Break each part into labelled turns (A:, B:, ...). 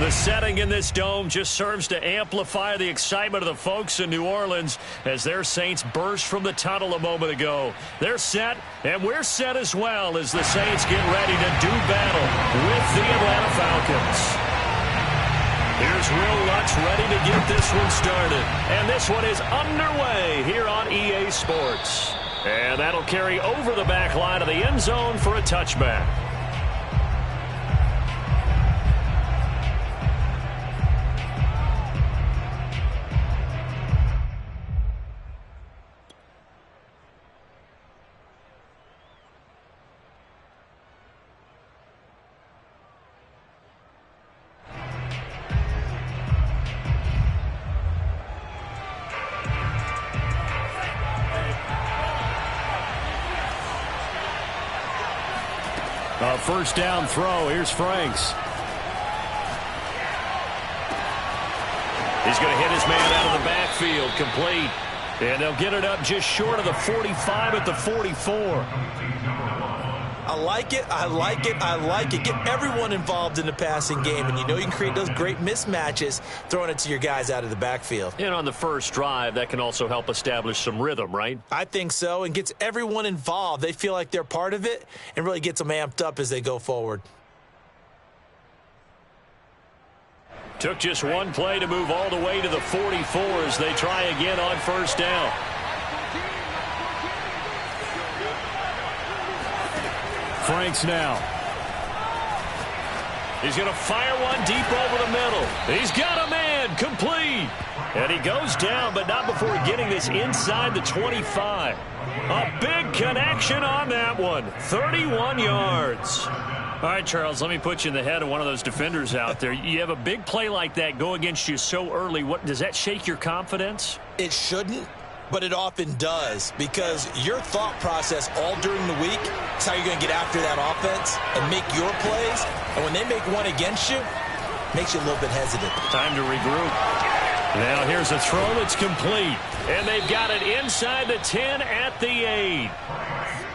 A: The setting in this dome just serves to amplify the excitement of the folks in New Orleans as their Saints burst from the tunnel a moment ago. They're set, and we're set as well as the Saints get ready to do battle with the Atlanta Falcons. Here's Will Lutz ready to get this one started. And this one is underway here on EA Sports. And that'll carry over the back line of the end zone for a touchback. A first down throw. Here's Franks. He's going to hit his man out of the backfield. Complete. And they'll get it up just short of the 45 at the 44.
B: I like it. I like it. I like it. Get everyone involved in the passing game. And you know you can create those great mismatches throwing it to your guys out of the backfield.
A: And on the first drive, that can also help establish some rhythm, right?
B: I think so, and gets everyone involved. They feel like they're part of it and really gets them amped up as they go forward.
A: Took just one play to move all the way to the 44 as they try again on first down. Franks now. He's going to fire one deep over the middle. He's got a man. Complete. And he goes down, but not before getting this inside the 25. A big connection on that one. 31 yards. All right, Charles, let me put you in the head of one of those defenders out there. You have a big play like that go against you so early. What does that shake your confidence?
B: It shouldn't, but it often does, because your thought process all during the week is how you're going to get after that offense and make your plays. And when they make one against you, it makes you a little bit hesitant.
A: Time to regroup. Now here's a throw that's complete. And they've got it inside the 10 at the 8.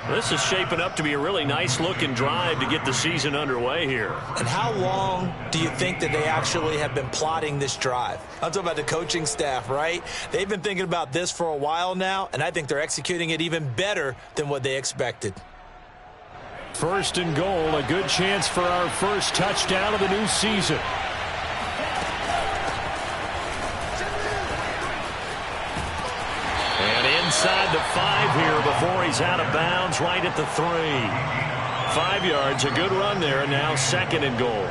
A: This is shaping up to be a really nice-looking drive to get the season underway here.
B: And how long do you think that they actually have been plotting this drive? I'm talking about the coaching staff, right? They've been thinking about this for a while now, and I think they're executing it even better than what they expected.
A: First and goal, a good chance for our first touchdown of the new season. Inside the 5 here before he's out of bounds, right at the 3. 5 yards, a good run there, and now second and goal.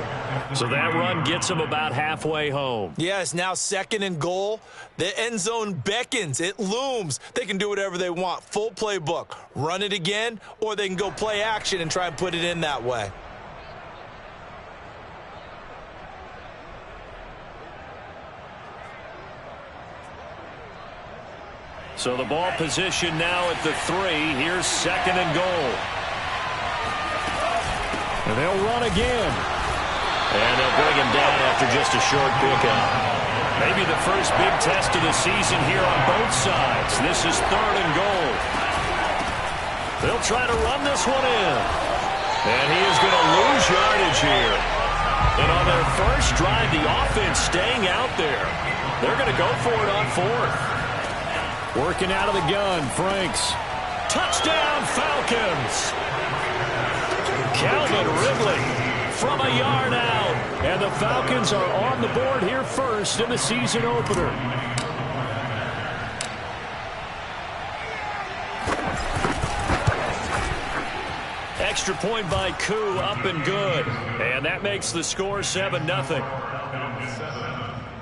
A: So that run gets him about halfway home.
B: Yes, now second and goal. The end zone beckons. It looms. They can do whatever they want. Full playbook. Run it again, or they can go play action and try and put it in that way.
A: So the ball position now at the 3. Here's second and goal. And they'll run again. And they'll bring him down after just a short pickup. Maybe the first big test of the season here on both sides. This is third and goal. They'll try to run this one in. And he is going to lose yardage here. And on their first drive, the offense staying out there. They're going to go for it on fourth. Working out of the gun, Franks. Touchdown, Falcons! Calvin Ridley from a yard out. And the Falcons are on the board here first in the season opener. Extra point by Koo, up and good. And that makes the score 7-0.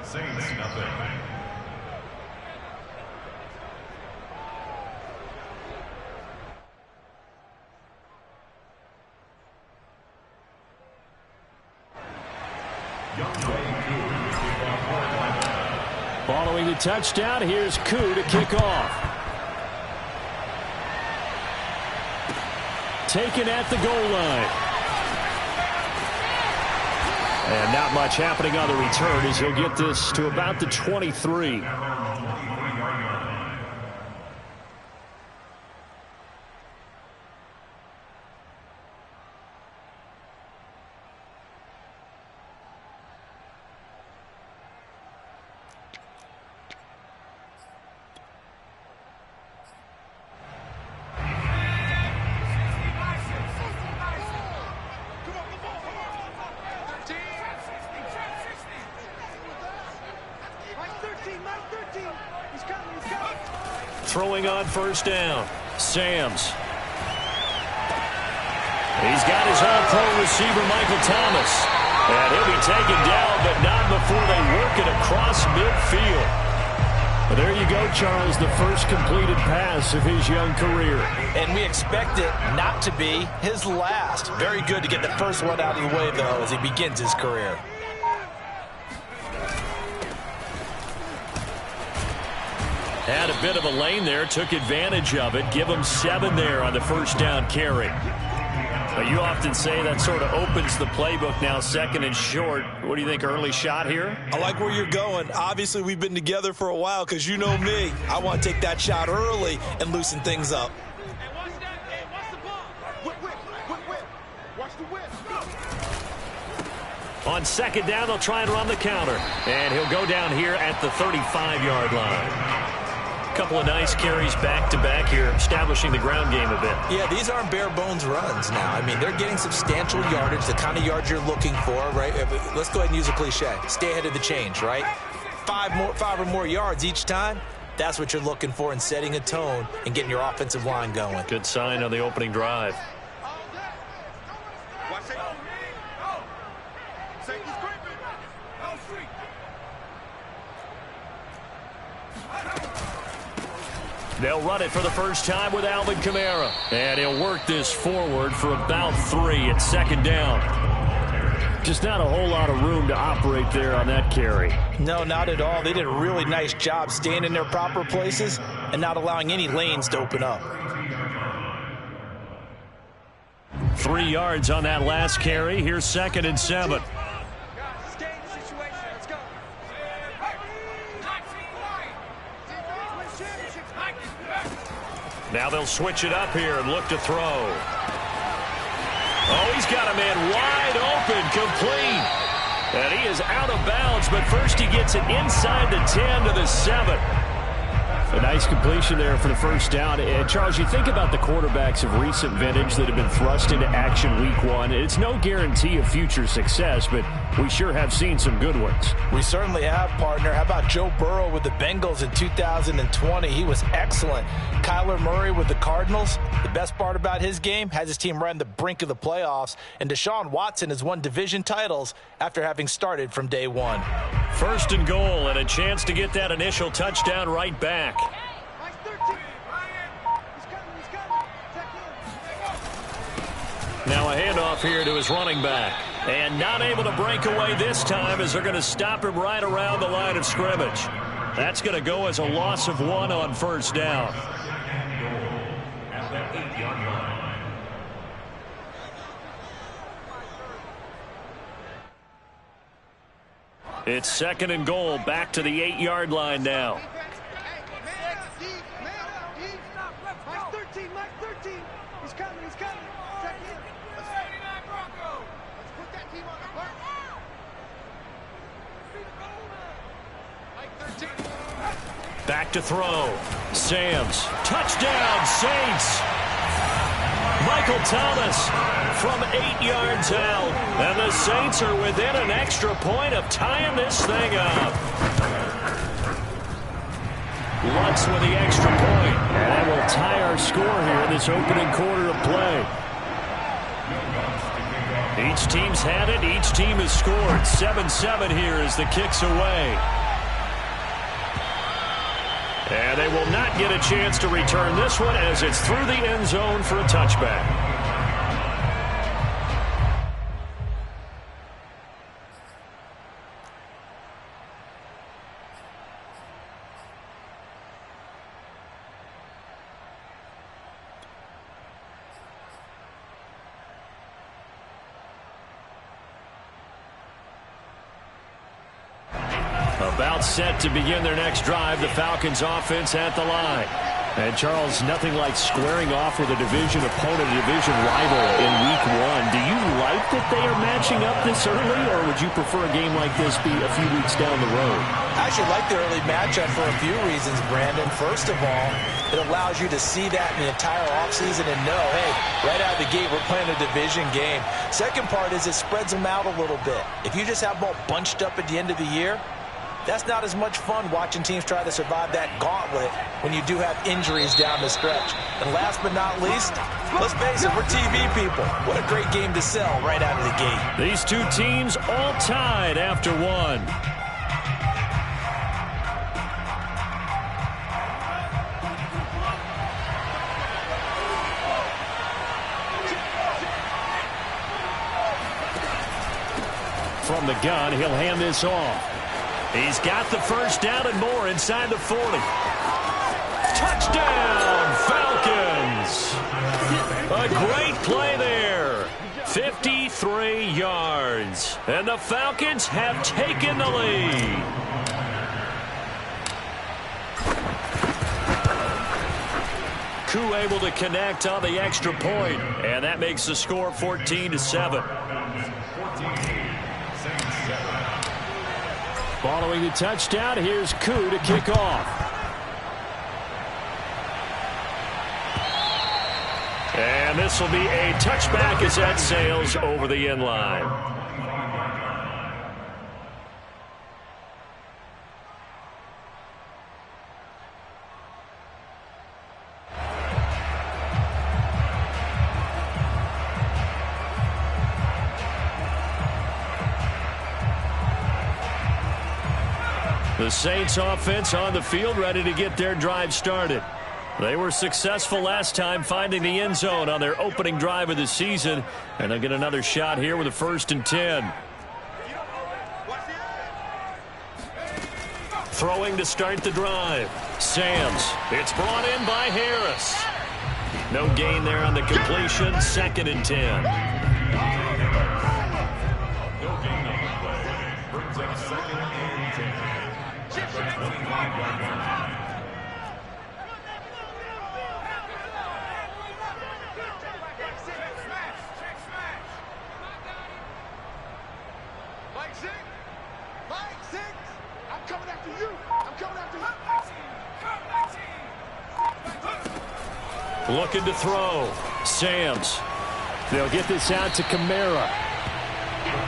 C: Saints nothing.
A: Following the touchdown, here's Koo to kick off. Taken at the goal line. And not much happening on the return as he'll get this to about the 23. Throwing on first down. Sams. He's got his all-pro receiver, Michael Thomas. And he'll be taken down, but not before they work it across midfield. Well, there you go, Charles, the first completed pass of his young career.
B: And we expect it not to be his last. Very good to get the first one out of the way, though, as he begins his career.
A: Had a bit of a lane there, took advantage of it. Give him 7 there on the first down carry. But you often say that sort of opens the playbook now, second and short. What do you think, early shot here?
B: I like where you're going. Obviously, we've been together for a while because you know me. I want to take that shot early and loosen things up.
A: On second down, they'll try and run the counter. And he'll go down here at the 35-yard line. Couple of nice carries back-to-back here, establishing the ground game a bit.
B: Yeah, these aren't bare-bones runs now. I mean, they're getting substantial yardage, the kind of yards you're looking for, right? Let's go ahead and use a cliche. Stay ahead of the change, right? 5 or more yards each time. That's what you're looking for in setting a tone and getting your offensive line going.
A: Good sign on the opening drive. They'll run it for the first time with Alvin Kamara. And he'll work this forward for about 3 at second down. Just not a whole lot of room to operate there on that carry.
B: No, not at all. They did a really nice job staying in their proper places and not allowing any lanes to open up.
A: 3 yards on that last carry. Here's second and 7. Now they'll switch it up here and look to throw. Oh, he's got a man wide open, complete. And he is out of bounds, but first he gets it inside the 10 to the 7. A nice completion there for the first down. And Charles, you think about the quarterbacks of recent vintage that have been thrust into action week 1. It's no guarantee of future success, but we sure have seen some good ones.
B: We certainly have, partner. How about Joe Burrow with the Bengals in 2020? He was excellent. Kyler Murray with the Cardinals. The best part about his game, has his team right on the brink of the playoffs. And Deshaun Watson has won division titles after having started from day 1.
A: First and goal, and a chance to get that initial touchdown right back. Now a handoff here to his running back. And not able to break away this time as they're going to stop him right around the line of scrimmage. That's going to go as a loss of 1 on first down. It's second and goal, back to the 8-yard line now. Back to throw. Sams. Touchdown, Saints. Michael Thomas from 8 yards out. And the Saints are within an extra point of tying this thing up. Lutz with the extra point. And that will tie our score here in this opening quarter of play. Each team's had it. Each team has scored. 7-7 here as the kick's away. And they will not get a chance to return this one as it's through the end zone for a touchback. About set to begin their next drive, the Falcons offense at the line. And Charles, nothing like squaring off with a division opponent, a division rival in week 1. Do you like that they are matching up this early, or would you prefer a game like this be a few weeks down the road?
B: I actually like the early matchup for a few reasons, Brandon. First of all, it allows you to see that in the entire offseason and know, hey, right out of the gate, we're playing a division game. Second part is it spreads them out a little bit. If you just have them all bunched up at the end of the year, that's not as much fun watching teams try to survive that gauntlet when you do have injuries down the stretch. And last but not least, let's face it, we're TV people. What a great game to sell right out of the gate.
A: These two teams all tied after one. From the gun, he'll hand this off. He's got the first down and more inside the 40. Touchdown, Falcons! A great play there. 53 yards. And the Falcons have taken the lead. Koo able to connect on the extra point, and that makes the score 14-7. Following the touchdown, here's Koo to kick off. And this will be a touchback as that sails over the end line. The Saints offense on the field, ready to get their drive started. They were successful last time finding the end zone on their opening drive of the season, and they'll get another shot here with a 1st and 10. Throwing to start the drive. Samms. It's brought in by Harris. No gain there on the completion. 2nd and 10. Looking to throw. Samms. They'll get this out to Kamara.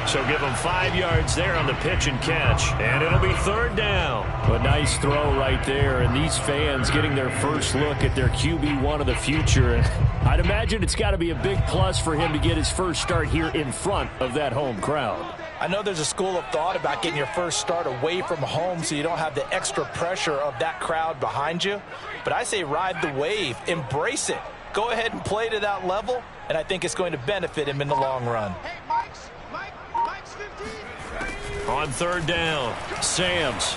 A: So give them 5 yards there on the pitch and catch. And it'll be 3rd down. A nice throw right there. And these fans getting their first look at their QB1 of the future. And I'd imagine it's got to be a big plus for him to get his first start here in front of that home crowd.
B: I know there's a school of thought about getting your first start away from home so you don't have the extra pressure of that crowd behind you. But I say ride the wave. Embrace it. Go ahead and play to that level, and I think it's going to benefit him in the long run.
C: Mike's 15.
A: On 3rd down, Samms.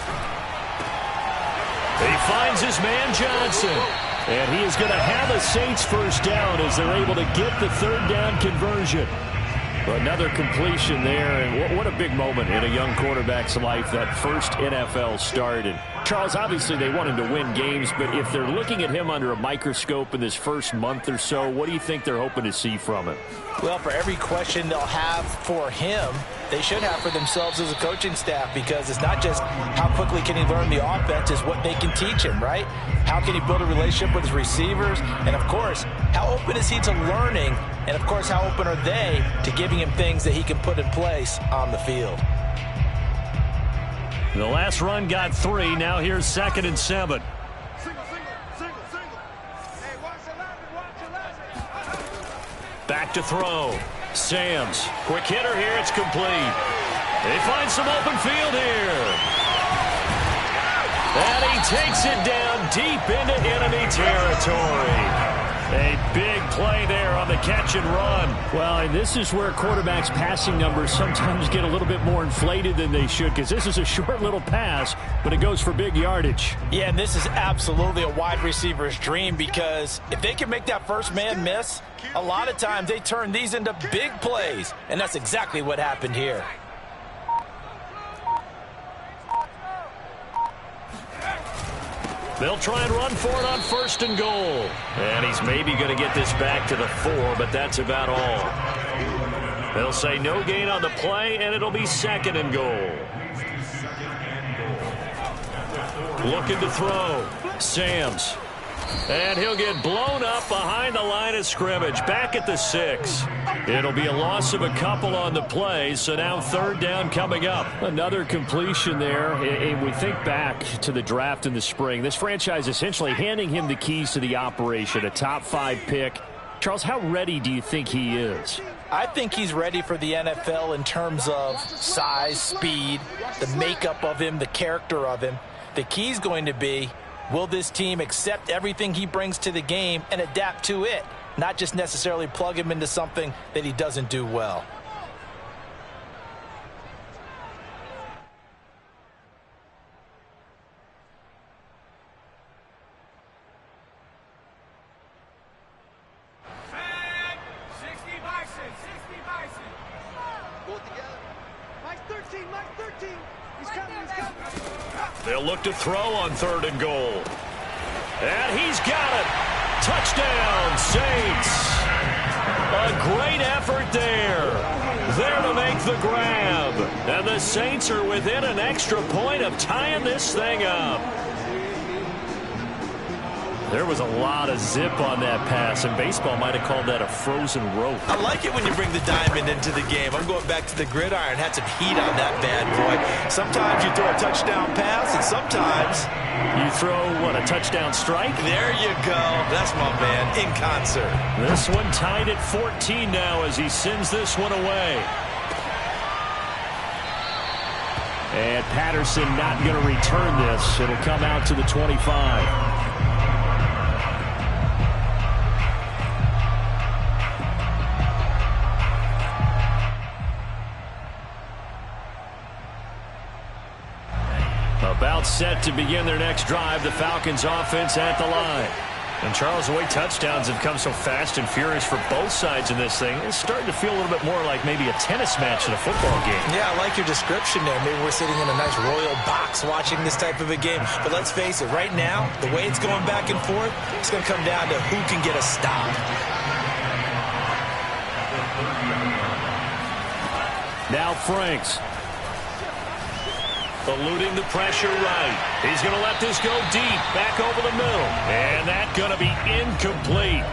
A: He finds his man Johnson. And he is going to have a Saints first down as they're able to get the 3rd down conversion. Another completion there, and what a big moment in a young quarterback's life, that first NFL start. And Charles, obviously they want him to win games, but if they're looking at him under a microscope in this first month or so, what do you think they're hoping to see from him?
B: Well, for every question they'll have for him, they should have for themselves as a coaching staff, because it's not just how quickly can he learn the offense, it's what they can teach him, right? How can he build a relationship with his receivers? And, of course, how open is he to learning? And, of course, how open are they to giving him things that he can put in place on the field?
A: The last run got 3. Now here's 2nd and 7. Back to throw. Samms. Quick hitter here. It's complete. They find some open field here. And he takes it down deep into enemy territory. A big play there on the catch and run. Well, and this is where quarterbacks' passing numbers sometimes get a little bit more inflated than they should, because this is a short little pass, but it goes for big yardage.
B: Yeah, and this is absolutely a wide receiver's dream, because if they can make that first man miss, a lot of times they turn these into big plays, and that's exactly what happened here.
A: They'll try and run for it on 1st and goal. And he's maybe going to get this back to the 4, but that's about all. They'll say no gain on the play, and it'll be 2nd and goal. Looking to throw. Samms. And he'll get blown up behind the line of scrimmage, back at the 6. It'll be a loss of a couple on the play, so now third down coming up. Another completion there. And we think back to the draft in the spring. This franchise essentially handing him the keys to the operation, a top 5 pick. Charles, how ready do you think he is?
B: I think he's ready for the NFL in terms of size, speed, the makeup of him, the character of him. The key's going to be, will this team accept everything he brings to the game and adapt to it, not just necessarily plug him into something that he doesn't do well.
A: They'll look to throw on 3rd and goal. And he's got it. Touchdown, Saints. A great effort there. There to make the grab. And the Saints are within an extra point of tying this thing up. There was a lot of zip on that pass, and baseball might have called that a frozen rope.
B: I like it when you bring the diamond into the game. I'm going back to the gridiron. Had some heat on that bad boy. Sometimes you throw a touchdown pass, and sometimes
A: you throw, what, a touchdown strike?
B: There you go. That's my man, in concert.
A: This one tied at 14 now as he sends this one away. And Patterson not going to return this. It'll come out to the 25. About set to begin their next drive, the Falcons offense at the line. And Charles, the way touchdowns have come so fast and furious for both sides in this thing, it's starting to feel a little bit more like maybe a tennis match in a football game.
B: Yeah, I like your description there. Maybe we're sitting in a nice royal box watching this type of a game. But let's face it, right now, the way it's going back and forth, it's going to come down to who can get a stop.
A: Now Franks. Eluding the pressure right. He's going to let this go deep, back over the middle. And that's going to be incomplete.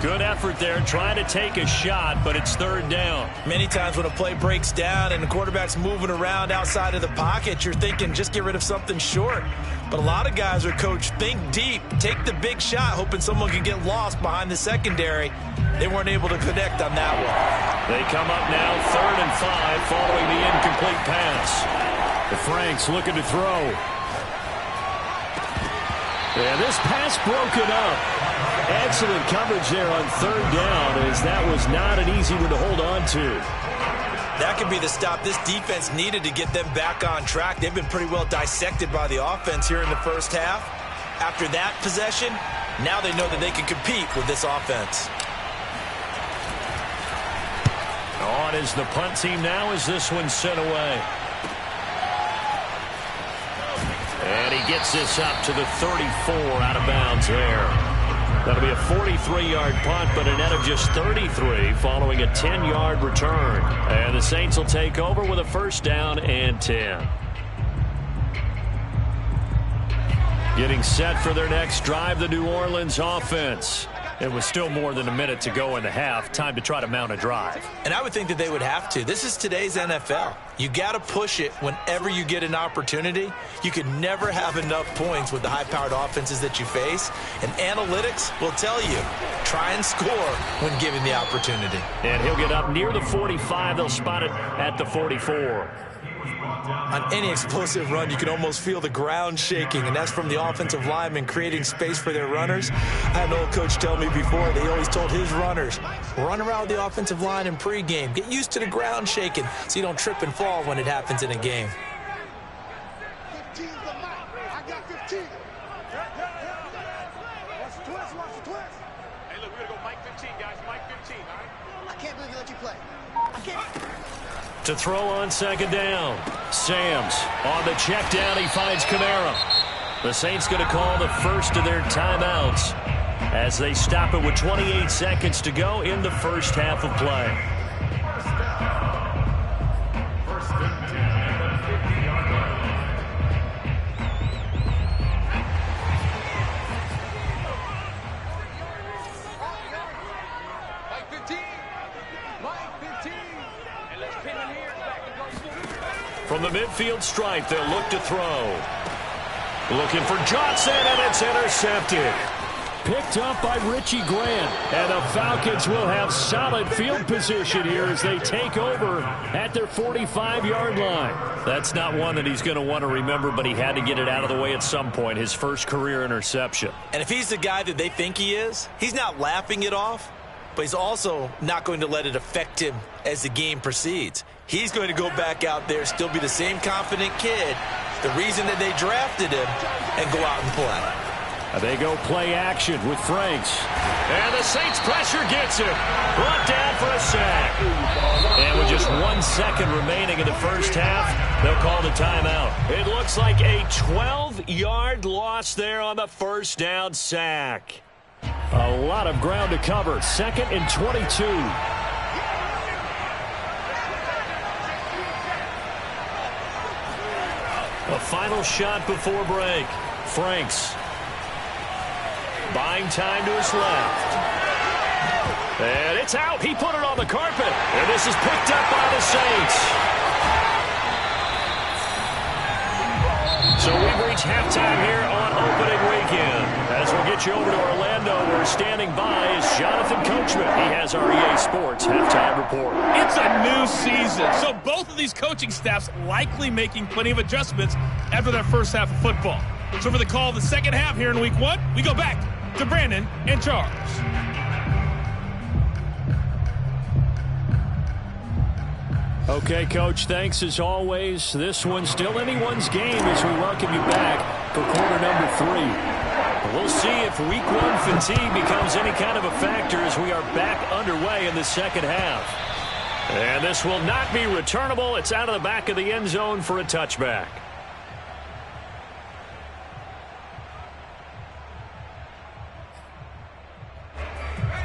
A: Good effort there, trying to take a shot, but it's 3rd down.
B: Many times when a play breaks down and the quarterback's moving around outside of the pocket, you're thinking just get rid of something short. But a lot of guys are coached, think deep, take the big shot, hoping someone can get lost behind the secondary. They weren't able to connect on that one.
A: They come up now 3rd and 5 following the incomplete pass. The Franks looking to throw. And this pass broken up. Excellent coverage there on 3rd down, as that was not an easy one to hold on to.
B: That could be the stop this defense needed to get them back on track. They've been pretty well dissected by the offense here in the first half. After that possession, now they know that they can compete with this offense.
A: On is the punt team now as this one's sent away. And he gets this up to the 34 out of bounds there. That'll be a 43-yard punt, but a net of just 33 following a 10-yard return. And the Saints will take over with a 1st down and 10. Getting set for their next drive, the New Orleans offense. It was still more than a minute to go in the half. Time to try to mount a drive.
B: And I would think that they would have to. This is today's NFL. You got to push it whenever you get an opportunity. You can never have enough points with the high-powered offenses that you face. And analytics will tell you, try and score when given the opportunity.
A: And he'll get up near the 45. They'll spot it at the 44.
B: On any explosive run, you can almost feel the ground shaking, and that's from the offensive linemen creating space for their runners. I had an old coach tell me before, they always told his runners, run around with the offensive line in pregame. Get used to the ground shaking so you don't trip and fall when it happens in a game.
C: 15's the mark. I got 15. Watch the twist, watch the twist. Hey, look, we're going to go Mike 15, guys. Mike 15, all right? I can't believe you let you play. I can't.
A: To throw on 2nd down. Sams on the check down. He finds Kamara. The Saints going to call the first of their timeouts as they stop it with 28 seconds to go in the first half of play. From the midfield stripe, they'll look to throw. Looking for Johnson, and it's intercepted. Picked up by Richie Grant. And the Falcons will have solid field position here as they take over at their 45-yard line. That's not one that he's going to want to remember, but he had to get it out of the way at some point, his first career interception.
B: And if he's the guy that they think he is, he's not laughing it off, but he's also not going to let it affect him as the game proceeds. He's going to go back out there, still be the same confident kid, the reason that they drafted him, and go out and play.
A: They go play action with Franks. And the Saints pressure gets him. Brought down for a sack. And with just 1 second remaining in the first half, they'll call the timeout. It looks like a 12-yard loss there on the first down sack. A lot of ground to cover. 2nd and 22. A final shot before break. Franks. Buying time to his left. And it's out. He put it on the carpet. And this is picked up by the Saints. So we've reached halftime here on opening weekend. As we'll get you over to Orlando, where standing by is Jonathan Coachman. He has our EA Sports halftime report.
D: It's a new season, so both of these coaching staffs likely making plenty of adjustments after their first half of football. So for the call of the second half here in week 1, we go back to Brandon and Charles.
A: Okay, Coach, thanks as always. This one's still anyone's game as we welcome you back for quarter number 3. We'll see if week 1 fatigue becomes any kind of a factor as we are back underway in the second half. And this will not be returnable. It's out of the back of the end zone for a touchback.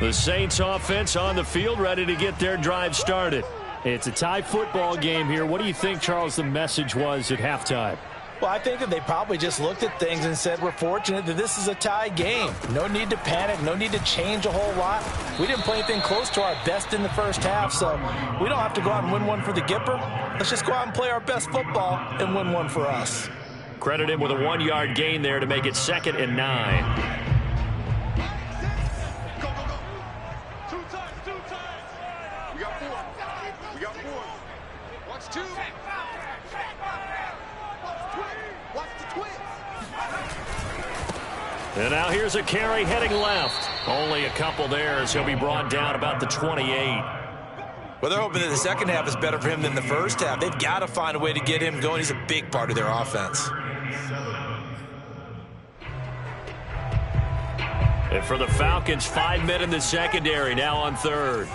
A: The Saints offense on the field, ready to get their drive started. It's a tie football game here. What do you think, Charles, the message was at halftime?
B: Well, I think that they probably just looked at things and said, we're fortunate that this is a tie game. No need to panic, no need to change a whole lot. We didn't play anything close to our best in the first half, so we don't have to go out and win one for the Gipper. Let's just go out and play our best football and win one for us.
A: Credit him with a 1-yard gain there to make it 2nd and 9. And now here's a carry heading left. Only a couple there as he'll be brought down about the 28.
B: Well, they're hoping that the second half is better for him than the first half. They've got to find a way to get him going. He's a big part of their offense.
A: And for the Falcons, 5 men in the secondary, now on 3rd.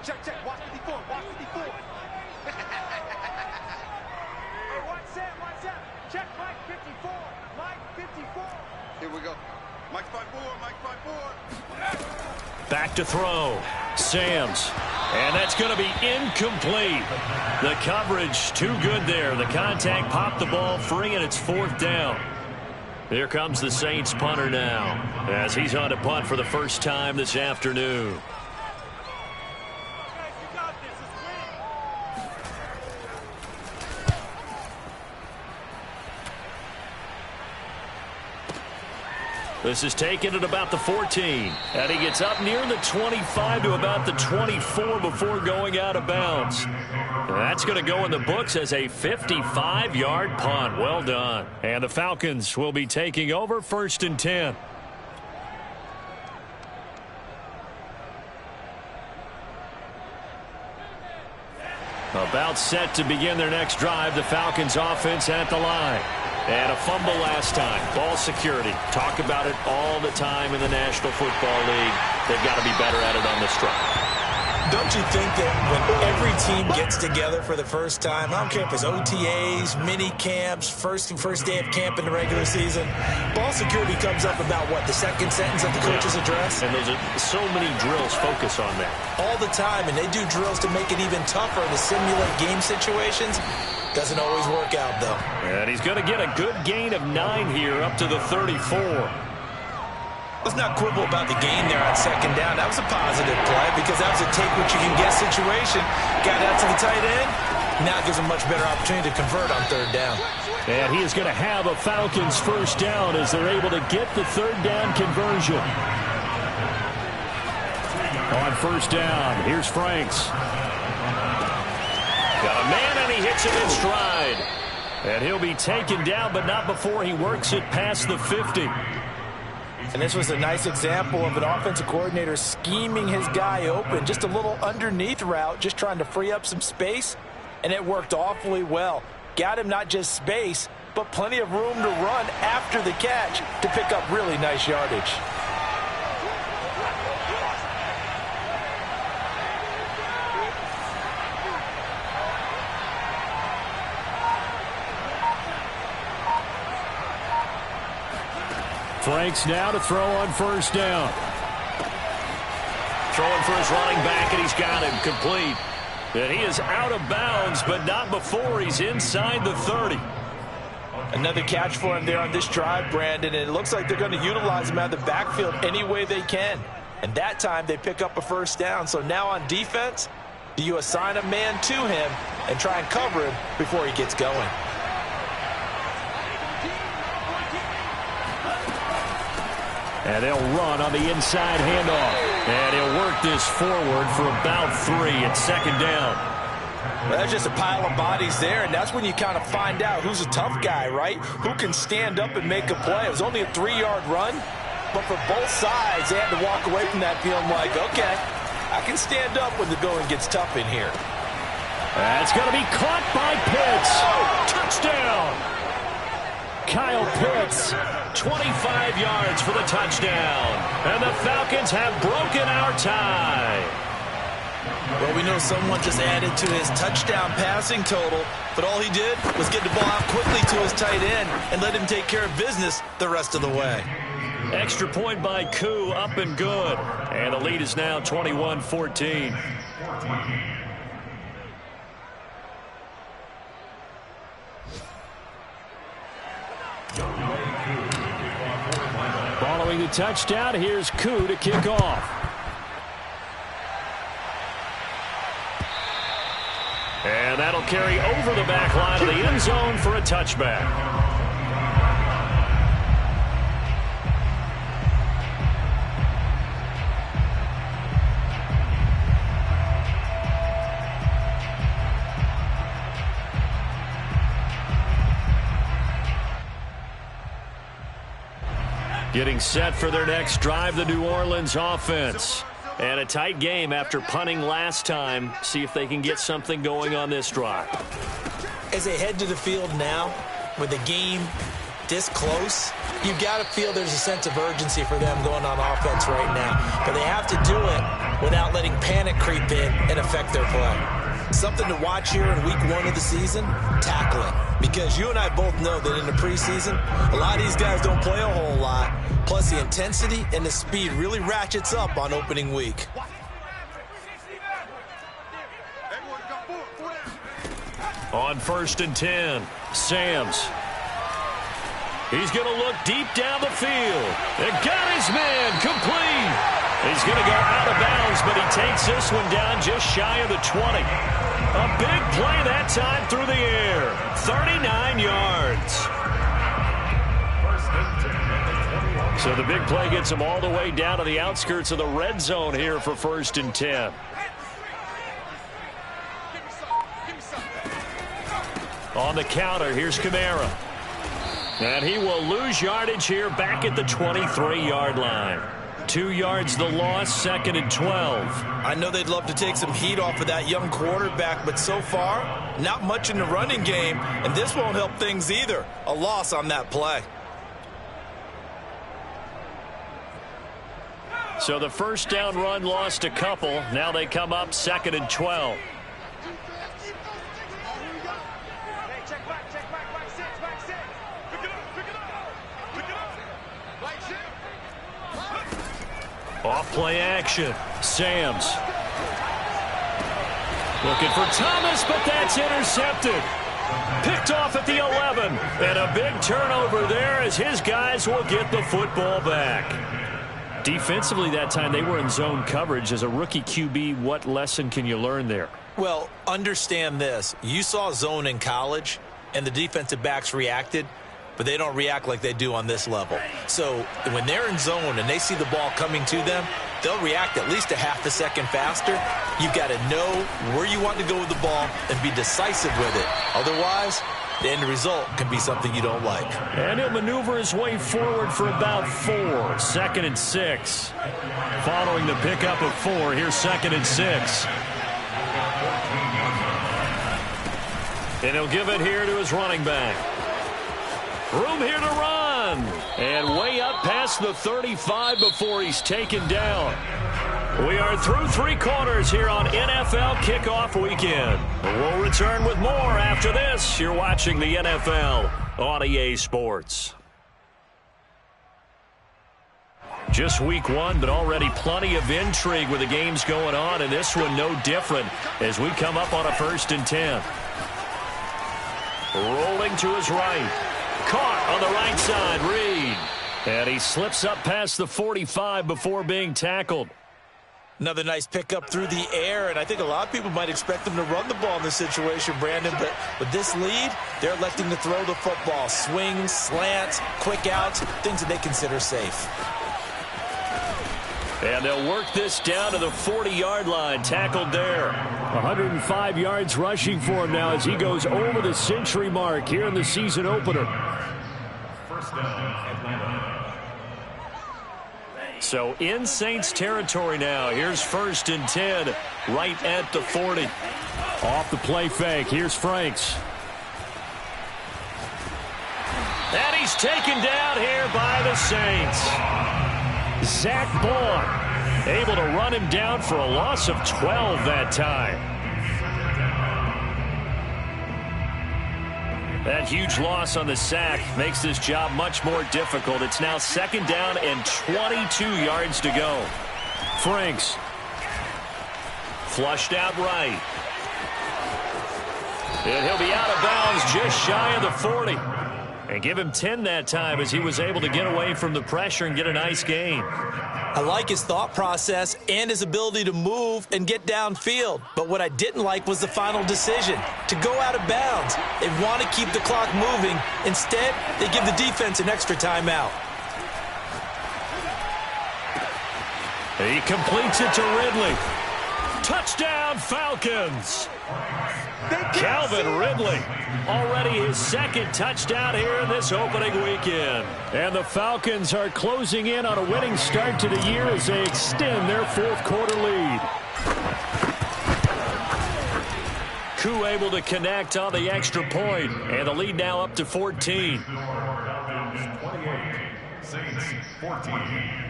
C: Check, check. Watch 54. Watch 54. Watch that. Check Mike 54. Mike 54. Here we go. Mike 54. Mike 54.
A: Back to throw. Samms. And that's going to be incomplete. The coverage too good there. The contact popped the ball free, and it's 4th down. Here comes the Saints punter now as he's on to punt for the first time this afternoon. This is taken at about the 14. And he gets up near the 25 to about the 24 before going out of bounds. That's going to go in the books as a 55-yard punt. Well done. And the Falcons will be taking over 1st and 10. About set to begin their next drive. The Falcons offense at the line. And a fumble last time. Ball security. Talk about it all the time in the National Football League. They've got to be better at it on this drive.
B: Don't you think that when every team gets together for the first time, I don't care if it's OTAs, mini camps, first day of camp in the regular season, ball security comes up about what, the second sentence of the coach's address?
A: And those are so many drills focus on that.
B: All the time, and they do drills to make it even tougher to simulate game situations. Doesn't always work out, though.
A: And he's going to get a good gain of 9 here up to the 34.
B: Let's not quibble about the gain there on second down. That was a positive play because that was a take-what-you-can-get situation. Got out to the tight end. Now it gives him a much better opportunity to convert on third down.
A: And he is going to have a Falcons first down as they're able to get the third down conversion. On first down, here's Franks. Got a man, and he hits him in stride. And he'll be taken down, but not before he works it past the 50.
B: And this was a nice example of an offensive coordinator scheming his guy open. Just a little underneath route, just trying to free up some space. And it worked awfully well. Got him not just space, but plenty of room to run after the catch to pick up really nice yardage.
A: Franks now to throw on first down. Throwing for his running back, and he's got him complete. And he is out of bounds, but not before he's inside the 30.
B: Another catch for him there on this drive, Brandon, and it looks like they're going to utilize him out of the backfield any way they can. And that time they pick up a first down. So now on defense, do you assign a man to him and try and cover him before he gets going?
A: And they'll run on the inside handoff. And he'll work this forward for about 3 at second down.
B: Well, there's just a pile of bodies there, and that's when you kind of find out who's a tough guy, right? Who can stand up and make a play. It was only a 3-yard run, but for both sides, they had to walk away from that feeling like, okay, I can stand up when the going gets tough in here.
A: That's going to be caught by Pitts. Touchdown! Kyle Pitts, 25 yards for the touchdown. And the Falcons have broken our tie.
B: Well, we know someone just added to his touchdown passing total, but all he did was get the ball out quickly to his tight end and let him take care of business the rest of the way.
A: Extra point by Koo, up and good. And the lead is now 21-14. Following the touchdown, here's Koo to kick off. And that'll carry over the back line of the end zone for a touchback. Getting set for their next drive, the New Orleans offense. And a tight game after punting last time. See if they can get something going on this drive.
B: As they head to the field now, with the game this close, you've got to feel there's a sense of urgency for them going on offense right now. But they have to do it without letting panic creep in and affect their play. Something to watch here in week 1 of the season, tackling. Because you and I both know that in the preseason, a lot of these guys don't play a whole lot. Plus, the intensity and the speed really ratchets up on opening week.
A: On 1st and 10, Sams. He's going to look deep down the field. And got his man complete. He's going to go out of bounds, but he takes this one down just shy of the 20. A big play that time through the air. 39 yards. So the big play gets him all the way down to the outskirts of the red zone here for 1st and 10. On the counter, here's Kamara. And he will lose yardage here back at the 23-yard line. 2 yards the loss, 2nd and 12.
B: I know they'd love to take some heat off of that young quarterback, but so far, not much in the running game, and this won't help things either. A loss on that play.
A: So the first down run lost a couple. Now they come up 2nd and 12. Off play action. Sams. Looking for Thomas, but that's intercepted. Picked off at the 11. And a big turnover there as his guys will get the football back. Defensively that time, they were in zone coverage. As a rookie QB, what lesson can you learn there?
B: Well, understand this. You saw zone in college, and the defensive backs reacted, but they don't react like they do on this level. So when they're in zone and they see the ball coming to them, they'll react at least a half a second faster. You've got to know where you want to go with the ball and be decisive with it. Otherwise, the end result can be something you don't like.
A: And he'll maneuver his way forward for about 4. 2nd and 6. Following the pickup of 4, here's 2nd and 6. And he'll give it here to his running back. Room here to run. And way up past the 35 before he's taken down. We are through 3 quarters here on NFL Kickoff Weekend. We'll return with more after this. You're watching the NFL on EA Sports. Just week 1, but already plenty of intrigue with the games going on, and this one no different as we come up on a 1st and 10. Rolling to his right. Caught on the right side, Reed. And he slips up past the 45 before being tackled.
B: Another nice pickup through the air, and I think a lot of people might expect them to run the ball in this situation, Brandon, but with this lead, they're electing to throw the football. Swings, slants, quick outs, things that they consider safe.
A: And they'll work this down to the 40-yard line, tackled there. 105 yards rushing for him now as he goes over the century mark here in the season opener.
E: First down, Atlanta.
A: So in Saints territory now. Here's 1st and 10 right at the 40. Off the play fake. Here's Franks. And he's taken down here by the Saints. Zach Bond able to run him down for a loss of 12 that time. That huge loss on the sack makes this job much more difficult. It's now 2nd down and 22 yards to go. Franks. Flushed out right. And he'll be out of bounds just shy of the 40. And give him 10 that time as he was able to get away from the pressure and get a nice gain.
B: I like his thought process and his ability to move and get downfield. But what I didn't like was the final decision, to go out of bounds. They want to keep the clock moving. Instead, they give the defense an extra timeout.
A: He completes it to Ridley. Touchdown, Falcons. Calvin Ridley, already his 2nd touchdown here in this opening weekend. And the Falcons are closing in on a winning start to the year as they extend their 4th quarter lead. Koo able to connect on the extra point, and the lead now up to 14.
E: Falcons 28, Saints 14.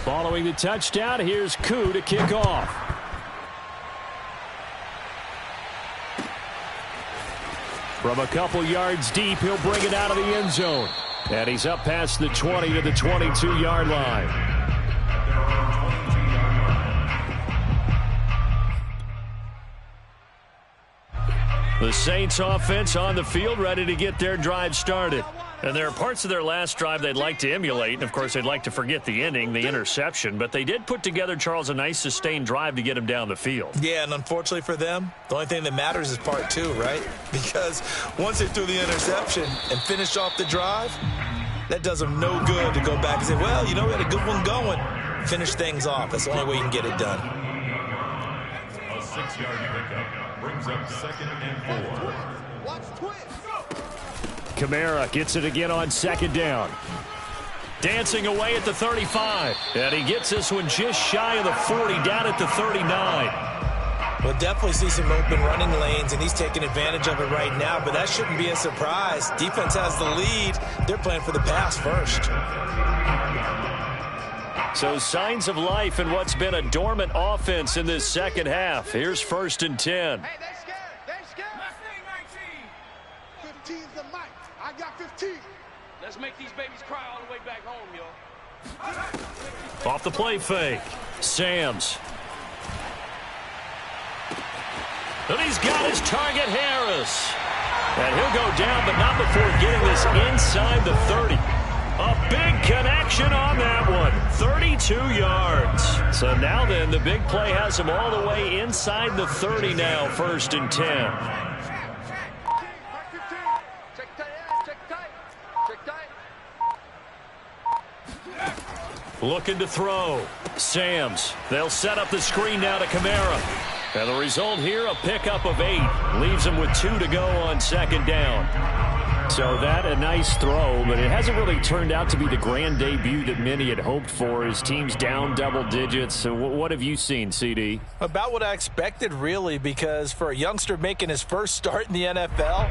A: Following the touchdown, here's Koo to kick off. From a couple yards deep, he'll bring it out of the end zone. And he's up past the 20 to the 22-yard line. The Saints offense on the field, ready to get their drive started. And there are parts of their last drive they'd like to emulate. And, of course, they'd like to forget the ending, the interception. But they did put together, Charles, a nice sustained drive to get him down the field.
B: Yeah, and unfortunately for them, the only thing that matters is part 2, right? Because once they threw the interception and finished off the drive, that does them no good to go back and say, well, you know, we had a good one going. Finish things off. That's the only way you can get it done.
E: A 6-yard pickup brings up 2nd and 4.
C: Watch twist.
A: Kamara gets it again on 2nd down. Dancing away at the 35. And he gets this one just shy of the 40, down at the 39.
B: We'll definitely see some open running lanes, and he's taking advantage of it right now, but that shouldn't be a surprise. Defense has the lead. They're playing for the pass first.
A: So signs of life in what's been a dormant offense in this 2nd half. Here's 1st and 10.
C: Hey, they scared. They scared. 15's the mic. I got 15.
F: Let's make these babies cry all the way back home, yo.
A: Off the play fake. Sams. And he's got his target, Harris. And he'll go down, but not before getting this inside the 30. A big connection on that one. 32 yards. So now then, the big play has him all the way inside the 30 now, 1st and 10. Looking to throw. Samms. They'll set up the screen now to Kamara. And the result here, a pickup of 8. Leaves him with 2 to go on 2nd down. So that a nice throw, but it hasn't really turned out to be the grand debut that many had hoped for. His team's down double digits. So what have you seen, CD?
B: About what I expected, really, because for a youngster making his first start in the NFL,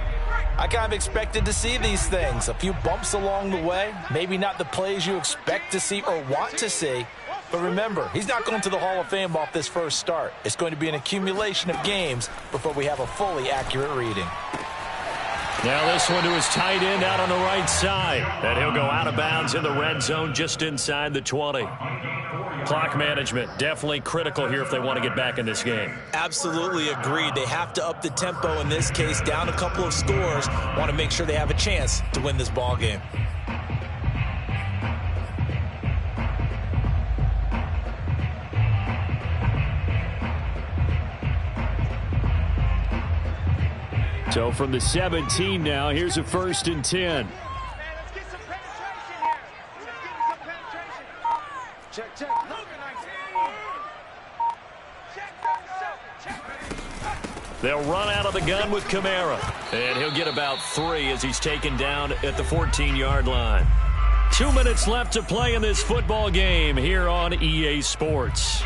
B: I kind of expected to see these things. A few bumps along the way, maybe not the plays you expect to see or want to see. But remember, he's not going to the Hall of Fame off this first start. It's going to be an accumulation of games before we have a fully accurate reading.
A: Now this one to his tight end out on the right side. And he'll go out of bounds in the red zone just inside the 20. Clock management definitely critical here if they want to get back in this game.
B: Absolutely agreed. They have to up the tempo in this case, down a couple of scores. Want to make sure they have a chance to win this ball game.
A: So from the 17 now, here's a 1st and 10.
C: Man, let's get some penetration here. Let's get some penetration. Check, check. Check.
A: They'll run out of the gun with Kamara. And he'll get about 3 as he's taken down at the 14-yard line. 2 minutes left to play in this football game here on EA Sports.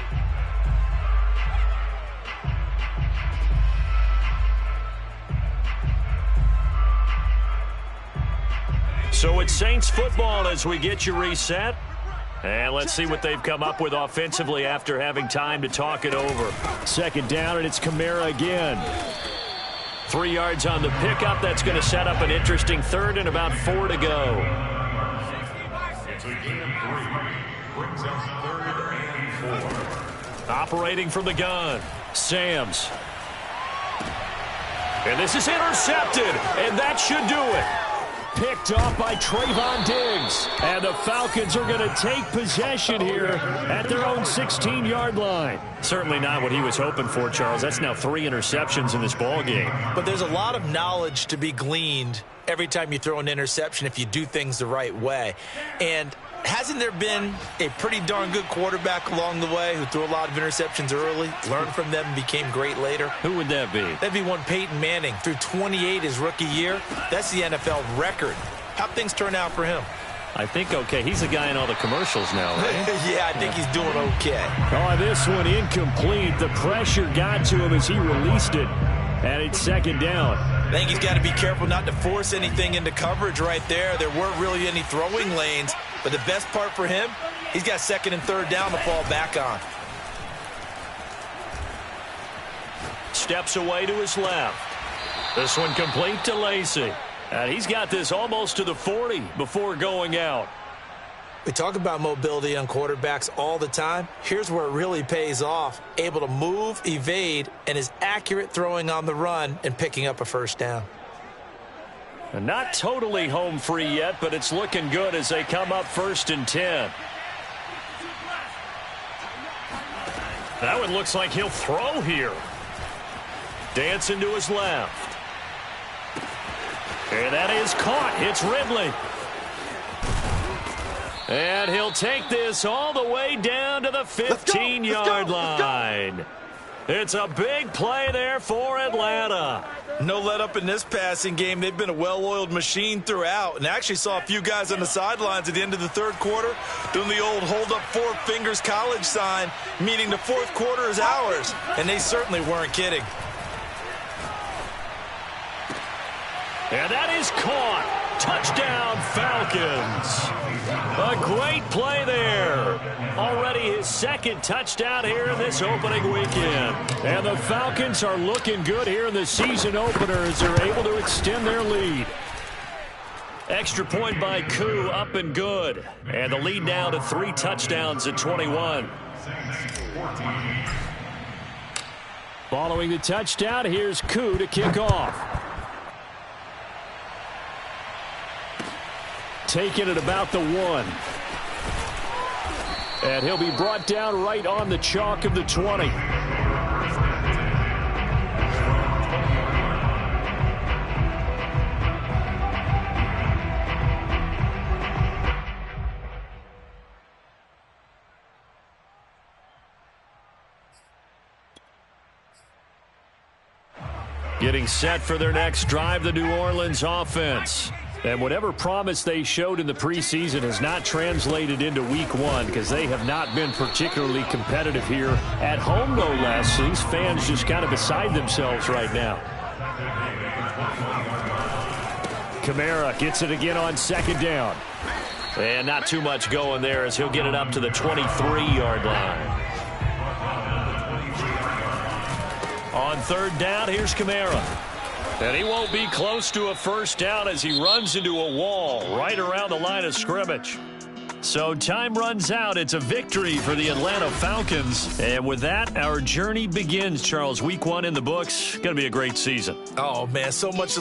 A: So it's Saints football as we get you reset. And let's see what they've come up with offensively after having time to talk it over. 2nd down, and it's Kamara again. 3 yards on the pickup. That's going to set up an interesting 3rd and about 4 to go. Operating from the gun. Samms. And this is intercepted, and that should do it. Picked off by Trayvon Diggs. And the Falcons are going to take possession here at their own 16-yard line. Certainly not what he was hoping for, Charles. That's now 3 interceptions in this ball game.
B: But there's a lot of knowledge to be gleaned every time you throw an interception if you do things the right way. And hasn't there been a pretty darn good quarterback along the way who threw a lot of interceptions early, learned from them, and became great later?
A: Who would that be?
B: That'd be one Peyton Manning. Threw 28 his rookie year. That's the NFL record. How'd things turn out for him?
A: I think okay. He's the guy in all the commercials now, right?
B: Yeah, I think he's doing okay.
A: Oh, this one incomplete. The pressure got to him as he released it. And it's 2nd down.
B: I think he's got to be careful not to force anything into coverage right there. There weren't really any throwing lanes. But the best part for him, he's got 2nd and 3rd down to fall back on.
A: Steps away to his left. This one complete to Lacy. And he's got this almost to the 40 before going out.
B: We talk about mobility on quarterbacks all the time. Here's where it really pays off. Able to move, evade, and is accurate throwing on the run and picking up a 1st down.
A: And not totally home free yet, but it's looking good as they come up 1st and 10. That one looks like he'll throw here. Dancing to his left. And that is caught. It's Ridley. And he'll take this all the way down to the 15-yard line. It's a big play there for Atlanta.
B: No let up in this passing game. They've been a well-oiled machine throughout. And actually saw a few guys on the sidelines at the end of the 3rd quarter doing the old hold up 4 fingers college sign, meaning the 4th quarter is ours. And they certainly weren't kidding.
A: And that is caught. Touchdown, Falcons. A great play there. Already his 2nd touchdown here in this opening weekend. And the Falcons are looking good here in the season opener as they're able to extend their lead. Extra point by Koo, up and good. And the lead now to 3 touchdowns at 21. Following the touchdown, here's Koo to kick off. taken at about the 1. And he'll be brought down right on the chalk of the 20. Getting set for their next drive, the New Orleans offense. And whatever promise they showed in the preseason has not translated into week 1 because they have not been particularly competitive here at home, no less. These fans just kind of beside themselves right now. Kamara gets it again on 2nd down. And not too much going there as he'll get it up to the 23-yard line. On 3rd down, here's Kamara. And he won't be close to a first down as he runs into a wall right around the line of scrimmage. So time runs out. It's a victory for the Atlanta Falcons. And with that, our journey begins, Charles. Week 1 in the books. Going to be a great season.
B: Oh, man, so much